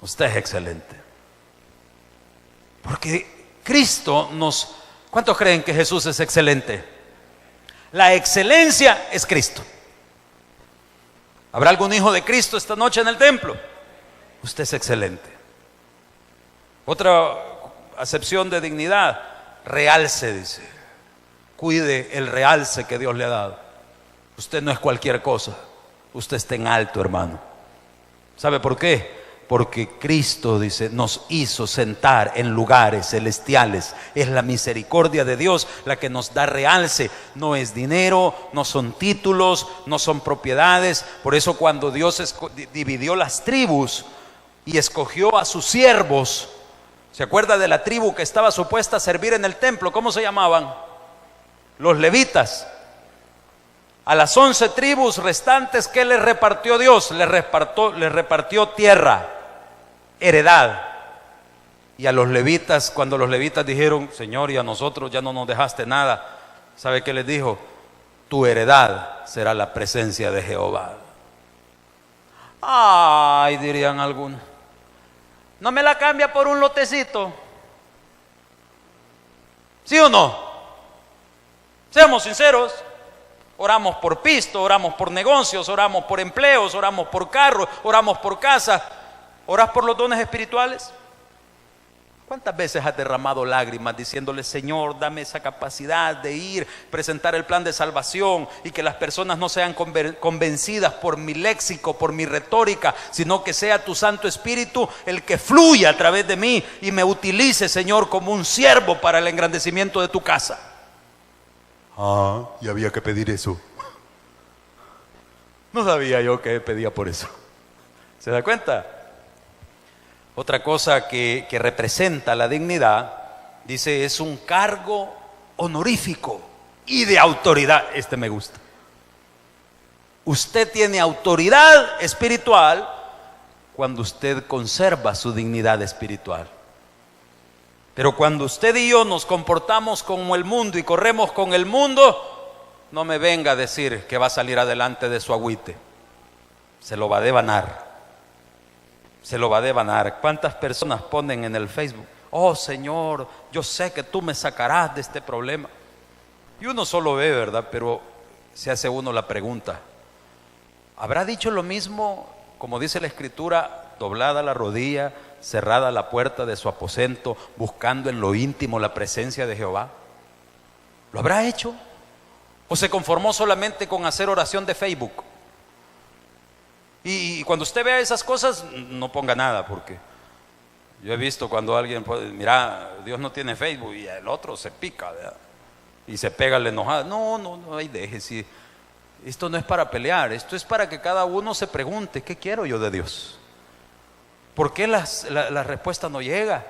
Usted es excelente. Porque Cristo nos... ¿Cuántos creen que Jesús es excelente? La excelencia es Cristo. ¿Habrá algún hijo de Cristo esta noche en el templo? Usted es excelente. Otra acepción de dignidad: realce, dice. Cuide el realce que Dios le ha dado. Usted no es cualquier cosa. Usted está en alto, hermano. ¿Sabe por qué? Porque Cristo, dice, nos hizo sentar en lugares celestiales. Es la misericordia de Dios la que nos da realce. No es dinero, no son títulos, no son propiedades. Por eso cuando Dios dividió las tribus y escogió a sus siervos, ¿se acuerda de la tribu que estaba supuesta a servir en el templo? ¿Cómo se llamaban? Los levitas. A las 11 tribus restantes, ¿qué les repartió Dios? Les repartió tierra, heredad. Y a los levitas, cuando los levitas dijeron, Señor, y a nosotros ya no nos dejaste nada, ¿sabe qué les dijo? Tu heredad será la presencia de Jehová. Ay, dirían algunos, ¿no me la cambia por un lotecito? ¿Sí o no? Seamos sinceros. Oramos por pisto, oramos por negocios, oramos por empleos, oramos por carros, oramos por casa. ¿Oras por los dones espirituales? ¿Cuántas veces has derramado lágrimas diciéndole, Señor, dame esa capacidad de ir, presentar el plan de salvación y que las personas no sean convencidas por mi léxico, por mi retórica, sino que sea tu Santo Espíritu el que fluya a través de mí y me utilice, Señor, como un siervo para el engrandecimiento de tu casa? Y había que pedir eso. No sabía yo que pedía por eso. ¿Se da cuenta? Otra cosa que representa la dignidad, dice, es un cargo honorífico y de autoridad. Este me gusta. Usted tiene autoridad espiritual cuando usted conserva su dignidad espiritual. Pero cuando usted y yo nos comportamos como el mundo y corremos con el mundo, no me venga a decir que va a salir adelante de su agüite. Se lo va a devanar. Se lo va a devanar. ¿Cuántas personas ponen en el Facebook? Oh Señor, yo sé que tú me sacarás de este problema. Y uno solo ve, ¿verdad? Pero se hace uno la pregunta, ¿habrá dicho lo mismo, como dice la Escritura, doblada la rodilla, cerrada la puerta de su aposento, buscando en lo íntimo la presencia de Jehová? ¿Lo habrá hecho? ¿O se conformó solamente con hacer oración de Facebook? Y cuando usted vea esas cosas, no ponga nada, porque yo he visto cuando alguien puede, mira, Dios no tiene Facebook, y el otro se pica, ¿verdad? Y se pega la enojada. No, ahí deje. Si esto no es para pelear, esto es para que cada uno se pregunte, ¿qué quiero yo de Dios? ¿Por qué la respuesta no llega?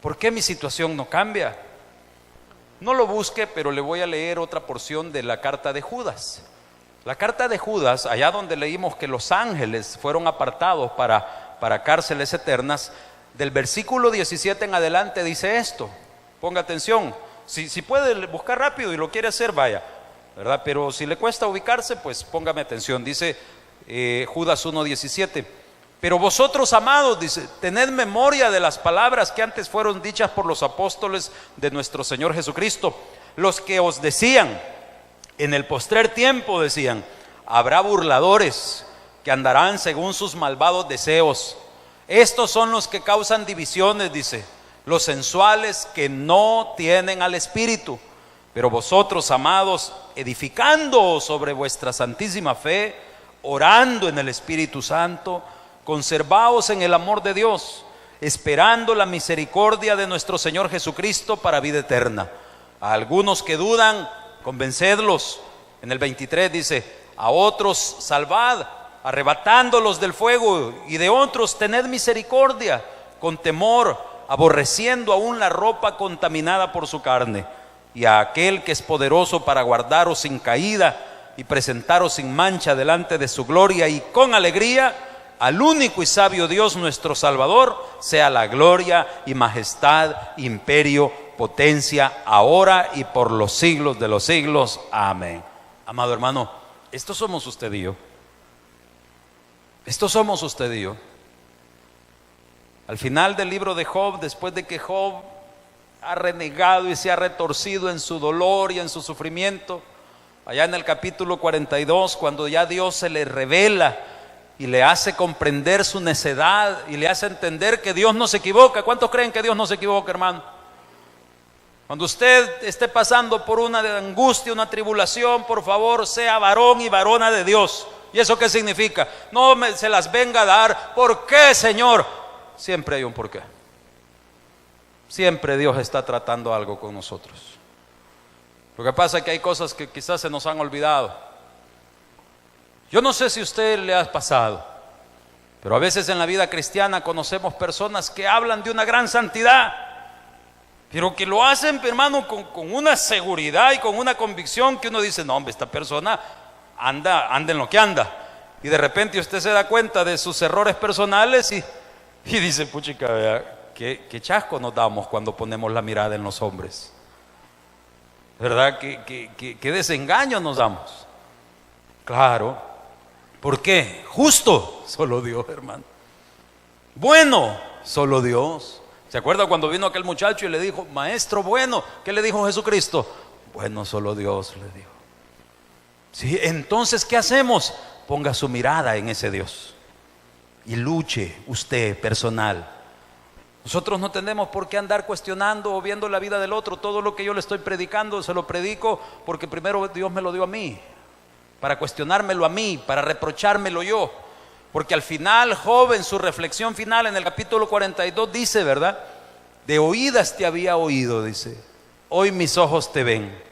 ¿Por qué mi situación no cambia? No lo busque, pero le voy a leer otra porción de la carta de Judas. La carta de Judas, allá donde leímos que los ángeles fueron apartados para cárceles eternas, del versículo 17 en adelante dice esto. Ponga atención. Si puede buscar rápido y lo quiere hacer, vaya, ¿verdad? Pero si le cuesta ubicarse, pues póngame atención. Dice Judas 1:17. Pero vosotros, amados, dice, tened memoria de las palabras que antes fueron dichas por los apóstoles de nuestro Señor Jesucristo, los que os decían, en el postrer tiempo decían, habrá burladores que andarán según sus malvados deseos. Estos son los que causan divisiones, dice, los sensuales que no tienen al Espíritu. Pero vosotros, amados, edificándoos sobre vuestra santísima fe, orando en el Espíritu Santo, conservaos en el amor de Dios, esperando la misericordia de nuestro Señor Jesucristo para vida eterna. A algunos que dudan, convencedlos. En el 23 dice, a otros salvad, arrebatándolos del fuego, y de otros tened misericordia, con temor, aborreciendo aún la ropa contaminada por su carne. Y a aquel que es poderoso para guardaros sin caída y presentaros sin mancha delante de su gloria y con alegría, al único y sabio Dios nuestro Salvador, sea la gloria y majestad, imperio, potencia, ahora y por los siglos de los siglos. Amén. Amado hermano, estos somos usted y yo. Estos somos usted y yo. Al final del libro de Job, después de que Job ha renegado y se ha retorcido en su dolor y en su sufrimiento, allá en el capítulo 42, cuando ya Dios se le revela y le hace comprender su necedad y le hace entender que Dios no se equivoca. ¿Cuántos creen que Dios no se equivoca, hermano? Cuando usted esté pasando por una angustia, una tribulación, por favor, sea varón y varona de Dios. ¿Y eso qué significa? No se las venga a dar. ¿Por qué, Señor? Siempre hay un porqué. Siempre Dios está tratando algo con nosotros. Lo que pasa es que hay cosas que quizás se nos han olvidado. Yo no sé si a usted le ha pasado, pero a veces en la vida cristiana conocemos personas que hablan de una gran santidad, pero que lo hacen, hermano, con una seguridad y con una convicción que uno dice, no, hombre, esta persona anda en lo que anda. Y de repente usted se da cuenta de sus errores personales y dice, puchica, vea, qué chasco nos damos cuando ponemos la mirada en los hombres. ¿Verdad? Qué desengaño nos damos. Claro. ¿Por qué? Justo, solo Dios, hermano. Bueno, solo Dios. ¿Se acuerda cuando vino aquel muchacho y le dijo, maestro bueno? ¿Qué le dijo Jesucristo? Bueno, solo Dios, le dijo. Sí, entonces, ¿qué hacemos? Ponga su mirada en ese Dios y luche usted personal. Nosotros no tenemos por qué andar cuestionando o viendo la vida del otro. Todo lo que yo le estoy predicando se lo predico porque primero Dios me lo dio a mí, para cuestionármelo a mí, para reprochármelo yo. Porque al final, Job, en su reflexión final en el capítulo 42 dice, ¿verdad? De oídas te había oído, dice, hoy mis ojos te ven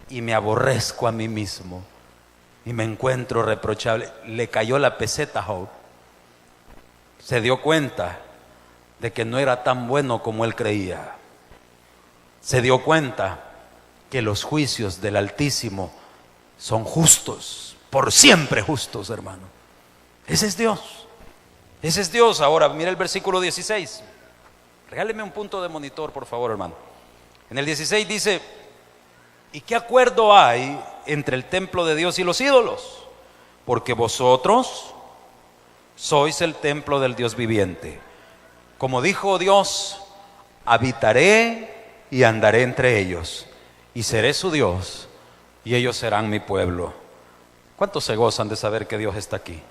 y me aborrezco a mí mismo y me encuentro reprochable. Le cayó la peseta a Job. Se dio cuenta de que no era tan bueno como él creía. Se dio cuenta que los juicios del Altísimo son justos, por siempre justos, hermano. Ese es Dios. Ese es Dios. Ahora, mira el versículo 16. Regáleme un punto de monitor, por favor, hermano. En el 16 dice, ¿y qué acuerdo hay entre el templo de Dios y los ídolos? Porque vosotros sois el templo del Dios viviente. Como dijo Dios, habitaré y andaré entre ellos, y seré su Dios, y ellos serán mi pueblo. ¿Cuántos se gozan de saber que Dios está aquí?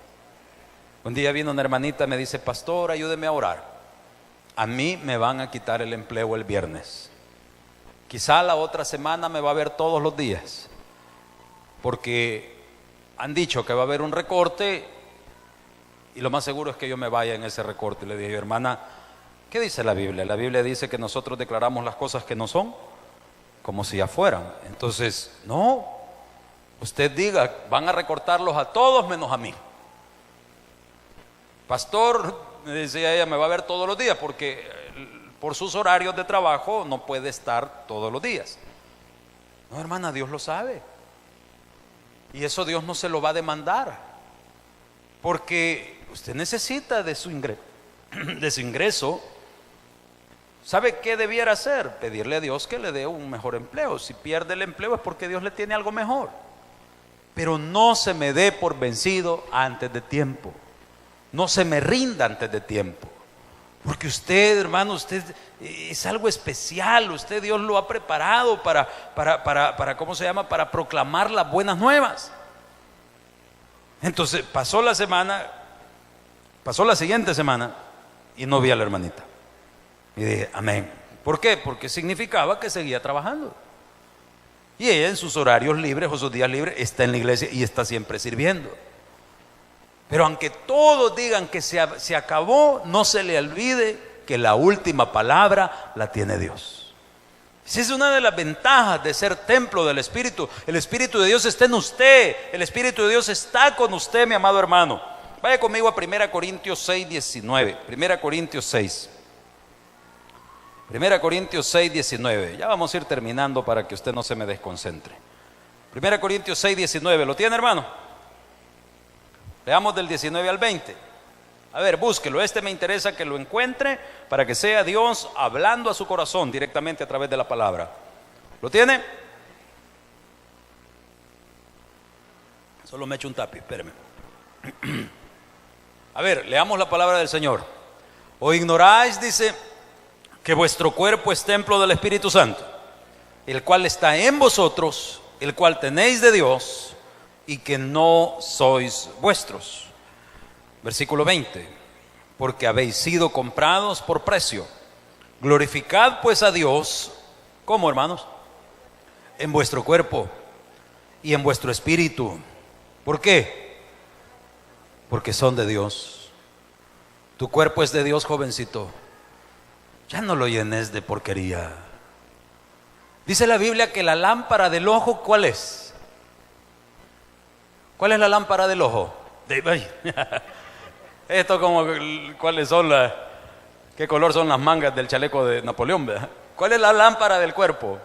Un día vino una hermanita y me dice, pastor, ayúdeme a orar. A mí me van a quitar el empleo el viernes. Quizá la otra semana me va a ver todos los días, porque han dicho que va a haber un recorte y lo más seguro es que yo me vaya en ese recorte. Y le dije, hermana, ¿qué dice la Biblia? La Biblia dice que nosotros declaramos las cosas que no son como si ya fueran. Entonces, no, usted diga, van a recortarlos a todos menos a mí. Pastor, me decía ella, me va a ver todos los días porque por sus horarios de trabajo no puede estar todos los días. No, hermana, Dios lo sabe. Y eso Dios no se lo va a demandar, porque usted necesita de su ingreso. ¿Sabe qué debiera hacer? Pedirle a Dios que le dé un mejor empleo. Si pierde el empleo es porque Dios le tiene algo mejor. Pero no se me dé por vencido antes de tiempo. No se me rinda antes de tiempo. Porque usted, hermano, usted es algo especial. Usted, Dios lo ha preparado para ¿cómo se llama? Para proclamar las buenas nuevas. Entonces pasó la siguiente semana y no vi a la hermanita. Y dije, amén. ¿Por qué? Porque significaba que seguía trabajando. Y ella en sus horarios libres o sus días libres está en la iglesia y está siempre sirviendo. Pero aunque todos digan que se acabó, no se le olvide que la última palabra la tiene Dios. Esa es una de las ventajas de ser templo del Espíritu. El Espíritu de Dios está en usted. El Espíritu de Dios está con usted, mi amado hermano. Vaya conmigo a 1 Corintios 6, 19. 1 Corintios 6. 1 Corintios 6, 19. Ya vamos a ir terminando para que usted no se me desconcentre. 1 Corintios 6, 19. ¿Lo tiene, hermano? Leamos del 19 al 20. A ver, búsquelo. Me interesa que lo encuentre para que sea Dios hablando a su corazón directamente a través de la palabra. ¿Lo tiene? Solo me echo un tapiz, espéreme. A ver, leamos la palabra del Señor. ¿O ignoráis, dice, que vuestro cuerpo es templo del Espíritu Santo, el cual está en vosotros, el cual tenéis de Dios, y que no sois vuestros? Versículo 20. Porque habéis sido comprados por precio. Glorificad pues a Dios, ¿cómo, hermanos? En vuestro cuerpo y en vuestro espíritu. ¿Por qué? porque son de Dios. Tu cuerpo es de Dios, jovencito. Ya no lo llenes de porquería. Dice la Biblia que la lámpara del ojo, ¿cuál es? ¿Cuál es la lámpara del ojo? Esto como, ¿cuáles son qué color son las mangas del chaleco de Napoleón, ¿verdad? ¿Cuál es la lámpara del cuerpo?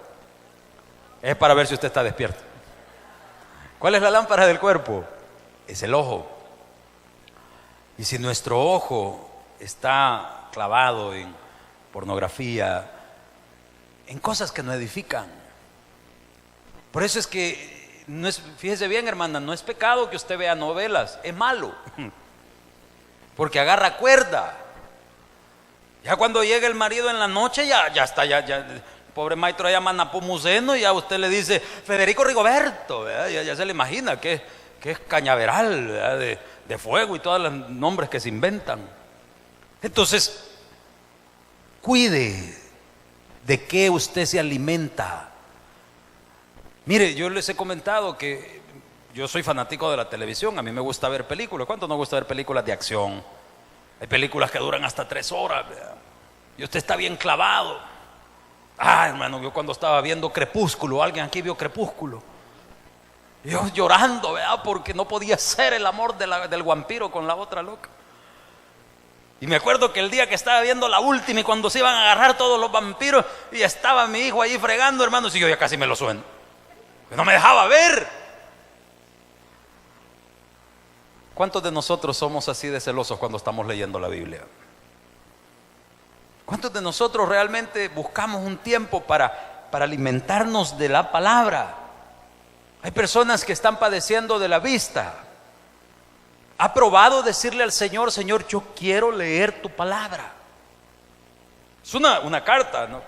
Es para ver si usted está despierto. ¿Cuál es la lámpara del cuerpo? Es el ojo. Y si nuestro ojo está clavado en pornografía, en cosas que no edifican. Por eso es que, fíjese bien, hermana, no es pecado que usted vea novelas, es malo, porque agarra cuerda. Ya cuando llega el marido en la noche, ya está, ya pobre maestro llama Napomuceno y ya usted le dice Federico Rigoberto, ¿verdad? Ya se le imagina que es cañaveral, ¿verdad? De fuego y todos los nombres que se inventan. Entonces, cuide de qué usted se alimenta. Mire, yo les he comentado que yo soy fanático de la televisión. A mí me gusta ver películas. ¿Cuánto no gusta ver películas de acción? Hay películas que duran hasta 3 horas, ¿verdad? Y usted está bien clavado. Hermano, yo cuando estaba viendo Crepúsculo, alguien aquí vio Crepúsculo, yo llorando, ¿verdad? Porque no podía ser el amor del vampiro con la otra loca. Y me acuerdo que el día que estaba viendo la última y cuando se iban a agarrar todos los vampiros y estaba mi hijo ahí fregando, hermano, y yo ya casi me lo sueno, que no me dejaba ver. ¿Cuántos de nosotros somos así de celosos cuando estamos leyendo la Biblia? ¿Cuántos de nosotros realmente buscamos un tiempo para alimentarnos de la palabra? Hay personas que están padeciendo de la vista. ¿Ha probado decirle al Señor, Señor, yo quiero leer tu palabra? Es una carta, ¿no?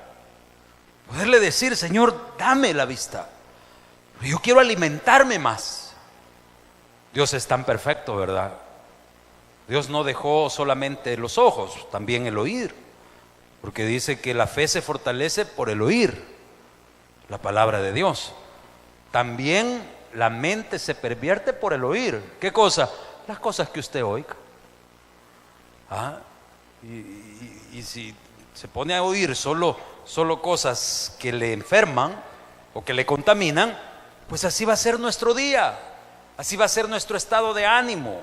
Poderle decir, Señor, dame la vista. Yo quiero alimentarme más. Dios es tan perfecto, ¿verdad? Dios no dejó solamente los ojos, también el oír. Porque dice que la fe se fortalece por el oír la palabra de Dios. También la mente se pervierte por el oír. ¿Qué cosa? Las cosas que usted oiga. Y si se pone a oír solo cosas que le enferman o que le contaminan, pues así va a ser nuestro día, así va a ser nuestro estado de ánimo.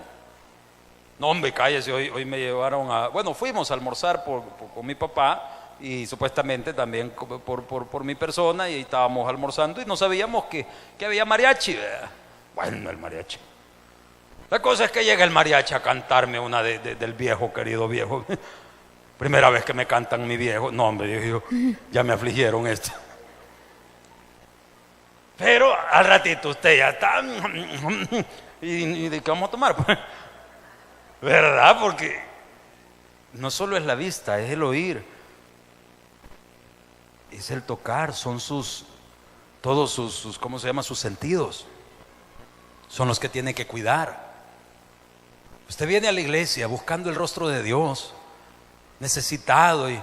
No, hombre, cállese, hoy me llevaron fuimos a almorzar con mi papá y supuestamente también por mi persona, y ahí estábamos almorzando y no sabíamos que había mariachi, ¿verdad? Bueno, el mariachi. La cosa es que llega el mariachi a cantarme una del viejo, querido viejo. Primera vez que me cantan mi viejo. No, hombre, dije yo, ya me afligieron esto. Pero al ratito usted ya está. ¿Y de qué vamos a tomar? ¿Verdad? Porque no solo es la vista, es el oír, es el tocar, son todos sus ¿cómo se llama? Sus sentidos. Son los que tiene que cuidar. Usted viene a la iglesia buscando el rostro de Dios, necesitado, y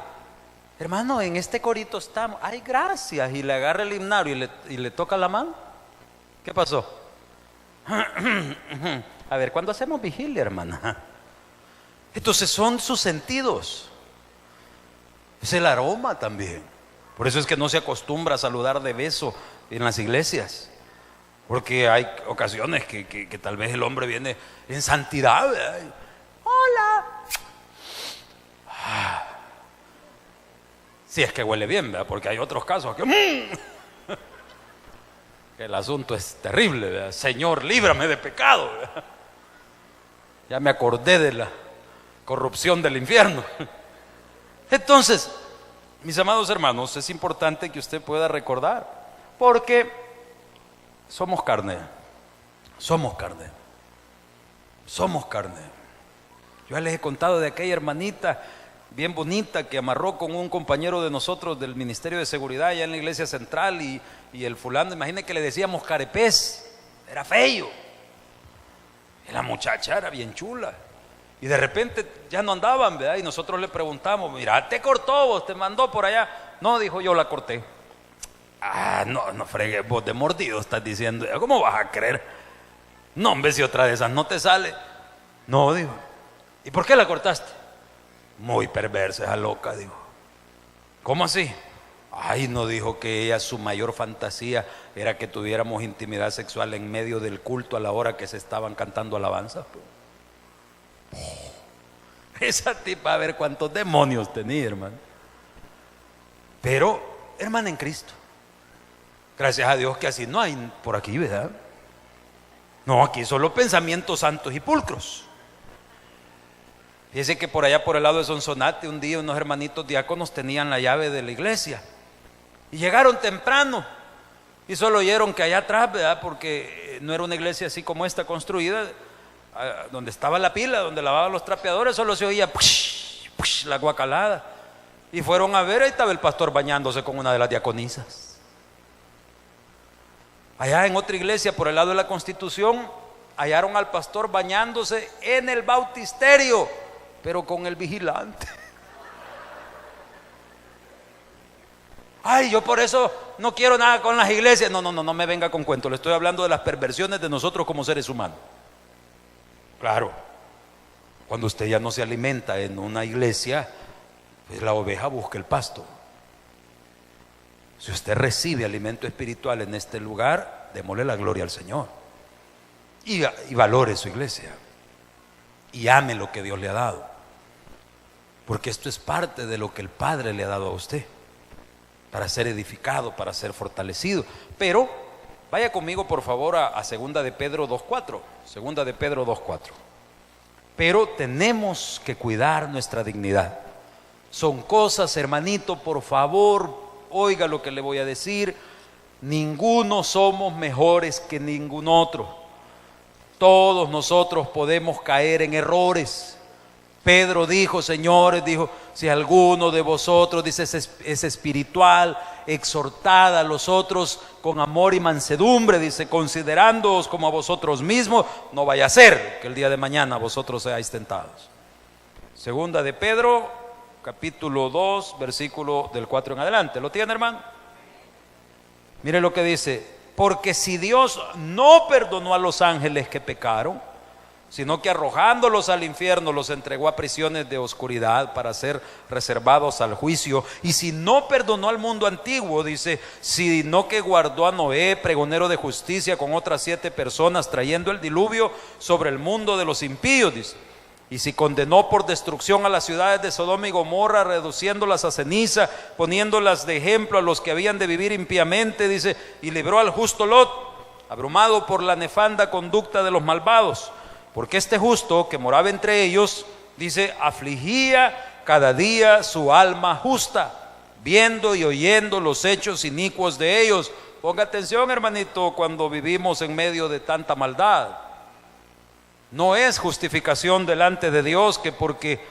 hermano, en este corito estamos, ay, gracias, y le agarra el himnario y le toca la mano. ¿Qué pasó? A ver, ¿cuándo hacemos vigilia, hermana? Entonces son sus sentidos. Es el aroma también. Por eso es que no se acostumbra a saludar de beso en las iglesias. Porque hay ocasiones que tal vez el hombre viene en santidad, ¿verdad? Hola. Si es que huele bien, ¿verdad? Porque hay otros casos que el asunto es terrible, ¿verdad? Señor, líbrame de pecado, ¿verdad? Ya me acordé de la corrupción del infierno. Entonces, mis amados hermanos, es importante que usted pueda recordar, porque somos carne. Yo ya les he contado de aquella hermanita bien bonita que amarró con un compañero de nosotros del Ministerio de Seguridad allá en la iglesia central, y el fulano, imagínense que le decíamos carepés, era feo, y la muchacha era bien chula, y de repente ya no andaban, ¿verdad? Y nosotros le preguntamos, mira, ¿te cortó vos? ¿Te mandó por allá? No, dijo, yo la corté. No fregues, vos de mordido estás diciendo. ¿Cómo vas a creer? No, hombre, si otra de esas no te sale. No, digo. ¿Y por qué la cortaste? Muy perversa esa loca, digo. ¿Cómo así? Ay, no, dijo que ella, su mayor fantasía era que tuviéramos intimidad sexual en medio del culto a la hora que se estaban cantando alabanzas. Esa tipa, a ver cuántos demonios tenía, hermano. Pero, hermana en Cristo, gracias a Dios que así no hay por aquí, ¿verdad? No, aquí solo pensamientos santos y pulcros. Fíjese que por allá por el lado de Sonsonate, un día unos hermanitos diáconos tenían la llave de la iglesia y llegaron temprano y solo oyeron que allá atrás, ¿verdad? Porque no era una iglesia así como esta construida, donde estaba la pila, donde lavaban los trapeadores, solo se oía push, push, la guacalada. Y fueron a ver, ahí estaba el pastor bañándose con una de las diaconisas. Allá en otra iglesia por el lado de la Constitución hallaron al pastor bañándose en el bautisterio, pero con el vigilante. Ay, yo por eso no quiero nada con las iglesias. No me venga con cuento. Le estoy hablando de las perversiones de nosotros como seres humanos. Claro, cuando usted ya no se alimenta en una iglesia, pues la oveja busca el pasto. Si usted recibe alimento espiritual en este lugar, démosle la gloria al Señor y valore su iglesia y ame lo que Dios le ha dado, porque esto es parte de lo que el Padre le ha dado a usted para ser edificado, para ser fortalecido. Pero vaya conmigo por favor a 2 de Pedro 2:4. 2 de Pedro 2:4. Pero tenemos que cuidar nuestra dignidad. Son cosas, hermanito, por favor, oiga lo que le voy a decir. Ninguno somos mejores que ningún otro. Todos nosotros podemos caer en errores. Pedro dijo, señores, dijo, si alguno de vosotros, dice, es espiritual, exhortad a los otros con amor y mansedumbre, dice, considerándoos como a vosotros mismos, no vaya a ser que el día de mañana vosotros seáis tentados. 2 de Pedro, capítulo 2, versículo del 4 en adelante. ¿Lo tiene, hermano? Mire lo que dice: porque si Dios no perdonó a los ángeles que pecaron, sino que arrojándolos al infierno los entregó a prisiones de oscuridad para ser reservados al juicio, y si no perdonó al mundo antiguo, dice, sino que guardó a Noé, pregonero de justicia, con otras 7 personas, trayendo el diluvio sobre el mundo de los impíos, dice, y si condenó por destrucción a las ciudades de Sodoma y Gomorra, reduciéndolas a ceniza, poniéndolas de ejemplo a los que habían de vivir impíamente, dice, y libró al justo Lot, abrumado por la nefanda conducta de los malvados, porque este justo que moraba entre ellos, dice, afligía cada día su alma justa, viendo y oyendo los hechos inicuos de ellos. Ponga atención, hermanito, cuando vivimos en medio de tanta maldad. No es justificación delante de Dios que porque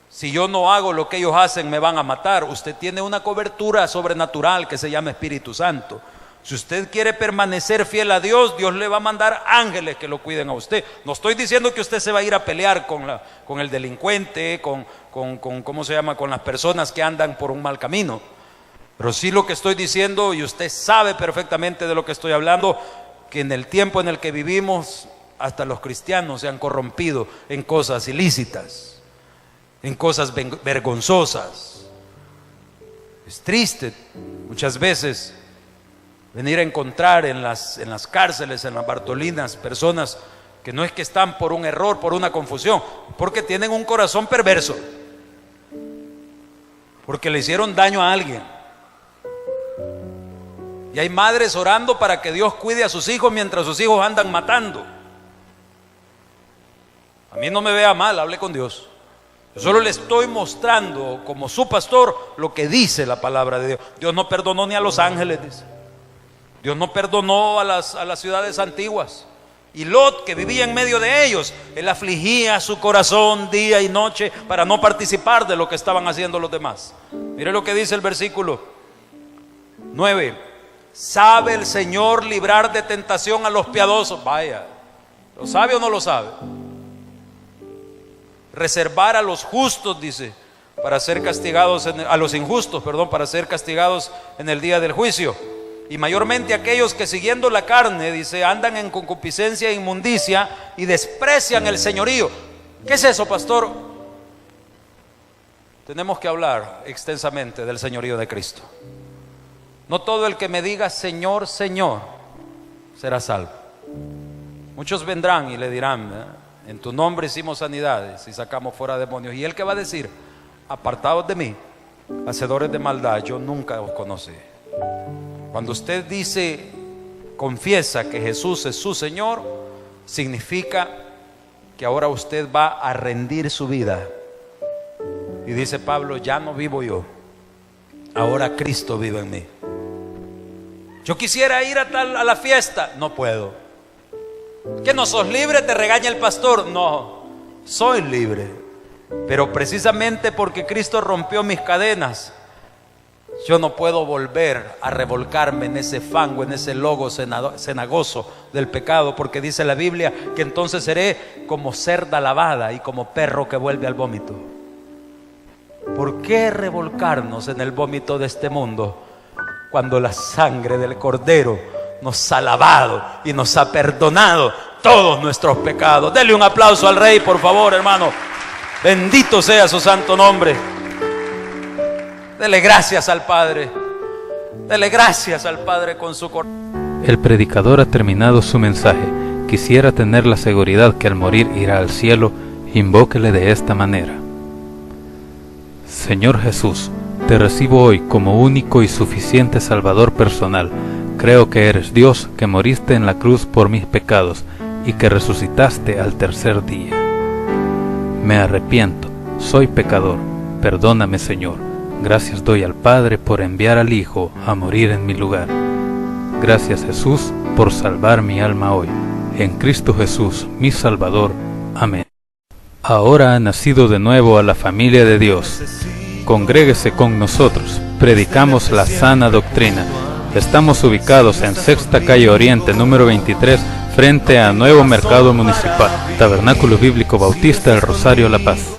si yo no hago lo que ellos hacen me van a matar. Usted tiene una cobertura sobrenatural que se llama Espíritu Santo. Si usted quiere permanecer fiel a Dios, Dios le va a mandar ángeles que lo cuiden a usted. No estoy diciendo que usted se va a ir a pelear con el delincuente, ¿cómo se llama? Con las personas que andan por un mal camino. Pero sí lo que estoy diciendo, y usted sabe perfectamente de lo que estoy hablando, que en el tiempo en el que vivimos, hasta los cristianos se han corrompido en cosas ilícitas, en cosas vergonzosas. Es triste muchas veces venir a encontrar en las cárceles, en las Bartolinas, personas que no es que están por un error, por una confusión, porque tienen un corazón perverso, porque le hicieron daño a alguien. Y hay madres orando para que Dios cuide a sus hijos mientras sus hijos andan matando. A mí no me vea mal, hable con Dios. Yo solo le estoy mostrando como su pastor lo que dice la palabra de Dios. Dios no perdonó ni a los ángeles, dice. Dios no perdonó a las ciudades antiguas. Y Lot, que vivía en medio de ellos, él afligía su corazón día y noche para no participar de lo que estaban haciendo los demás. Mire lo que dice el versículo 9: ¿sabe el Señor librar de tentación a los piadosos? Vaya, ¿lo sabe o no lo sabe? Reservar a los justos, dice, para ser castigados, a los injustos, perdón, para ser castigados en el día del juicio. Y mayormente aquellos que siguiendo la carne, dice, andan en concupiscencia e inmundicia y desprecian el señorío. ¿Qué es eso, pastor? Tenemos que hablar extensamente del señorío de Cristo. No todo el que me diga Señor, Señor será salvo. Muchos vendrán y le dirán, en tu nombre hicimos sanidades y sacamos fuera demonios. Y el que va a decir, apartados de mí, hacedores de maldad, yo nunca os conocí. Cuando usted dice, confiesa que Jesús es su Señor, significa que ahora usted va a rendir su vida. Y dice Pablo, ya no vivo yo, ahora Cristo vive en mí. Yo quisiera ir a la fiesta, no puedo. ¿Que no sos libre? Te regaña el pastor. No, soy libre, pero precisamente porque Cristo rompió mis cadenas, yo no puedo volver a revolcarme en ese fango, en ese lodo cenagoso del pecado, porque dice la Biblia que entonces seré como cerda lavada y como perro que vuelve al vómito. ¿Por qué revolcarnos en el vómito de este mundo cuando la sangre del Cordero nos ha lavado y nos ha perdonado todos nuestros pecados? Dele un aplauso al Rey, por favor, hermano. Bendito sea su santo nombre. Dele gracias al Padre. Dele gracias al Padre con su corazón. El predicador ha terminado su mensaje. Quisiera tener la seguridad que al morir irá al cielo. Invóquele de esta manera: Señor Jesús, te recibo hoy como único y suficiente Salvador personal. Creo que eres Dios, que moriste en la cruz por mis pecados y que resucitaste al tercer día. Me arrepiento, soy pecador. Perdóname, Señor. Gracias doy al Padre por enviar al Hijo a morir en mi lugar. Gracias, Jesús, por salvar mi alma hoy. En Cristo Jesús, mi Salvador. Amén. Ahora ha nacido de nuevo a la familia de Dios. Congréguese con nosotros. Predicamos la sana doctrina. Estamos ubicados en Sexta Calle Oriente, número 23, frente a Nuevo Mercado Municipal. Tabernáculo Bíblico Bautista El Rosario, La Paz.